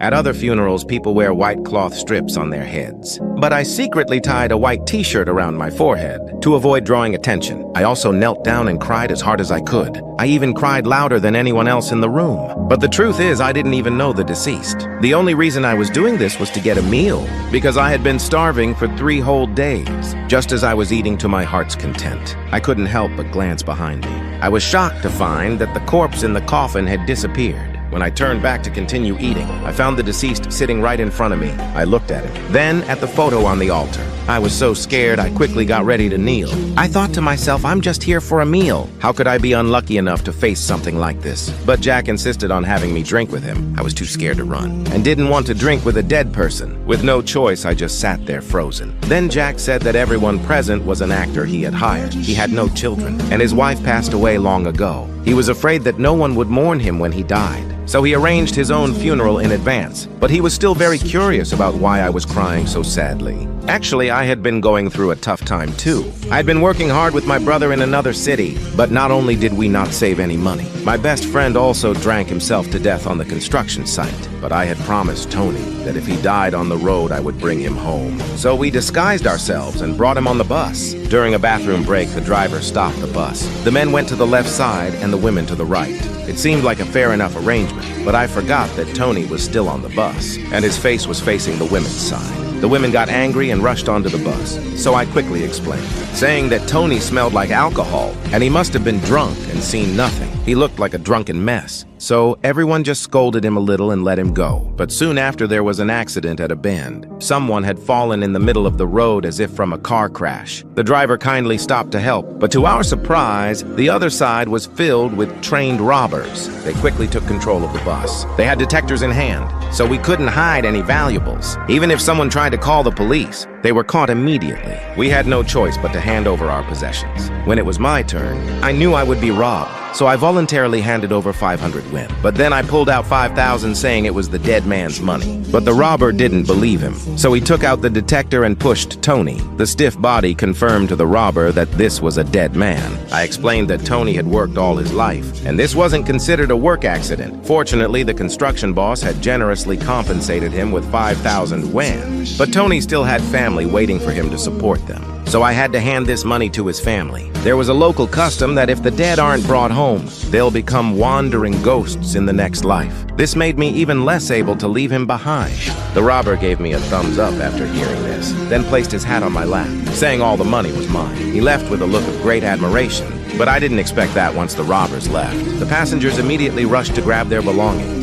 At other funerals, people wear white cloth strips on their heads. But I secretly tied a white t-shirt around my forehead to avoid drawing attention. I also knelt down and cried as hard as I could. I even cried louder than anyone else in the room. But the truth is, I didn't even know the deceased. The only reason I was doing this was to get a meal, because I had been starving for 3 whole days, just as I was eating to my heart's content. I couldn't help but glance behind me. I was shocked to find that the corpse in the coffin had disappeared. When I turned back to continue eating, I found the deceased sitting right in front of me. I looked at him, then at the photo on the altar. I was so scared I quickly got ready to kneel. I thought to myself, I'm just here for a meal. How could I be unlucky enough to face something like this? But Jack insisted on having me drink with him. I was too scared to run, and didn't want to drink with a dead person. With no choice, I just sat there frozen. Then Jack said that everyone present was an actor he had hired. He had no children, and his wife passed away long ago. He was afraid that no one would mourn him when he died. So he arranged his own funeral in advance, but he was still very curious about why I was crying so sadly. Actually, I had been going through a tough time too. I had been working hard with my brother in another city, but not only did we not save any money, my best friend also drank himself to death on the construction site. But I had promised Tony that if he died on the road, I would bring him home. So we disguised ourselves and brought him on the bus. During a bathroom break, the driver stopped the bus. The men went to the left side and the women to the right. It seemed like a fair enough arrangement, but I forgot that Tony was still on the bus, and his face was facing the women's side. The women got angry and rushed onto the bus, so I quickly explained, saying that Tony smelled like alcohol, and he must have been drunk and seen nothing. He looked like a drunken mess. So everyone just scolded him a little and let him go. But soon after, there was an accident at a bend. Someone had fallen in the middle of the road as if from a car crash. The driver kindly stopped to help, but to our surprise, the other side was filled with trained robbers. They quickly took control of the bus. They had detectors in hand, so we couldn't hide any valuables. Even if someone tried to call the police, they were caught immediately. We had no choice but to hand over our possessions. When it was my turn, I knew I would be robbed, so I voluntarily handed over 500 win. But then I pulled out 5,000 saying it was the dead man's money. But the robber didn't believe him, so he took out the detector and pushed Tony. The stiff body confirmed to the robber that this was a dead man. I explained that Tony had worked all his life, and this wasn't considered a work accident. Fortunately, the construction boss had generously compensated him with 5,000 yuan. But Tony still had family waiting for him to support them. So I had to hand this money to his family. There was a local custom that if the dead aren't brought home, they'll become wandering ghosts in the next life. This made me even less able to leave him behind. The robber gave me a thumbs up after hearing this, then placed his hat on my lap, saying all the money was mine. He left with a look of great admiration, but I didn't expect that once the robbers left. The passengers immediately rushed to grab their belongings.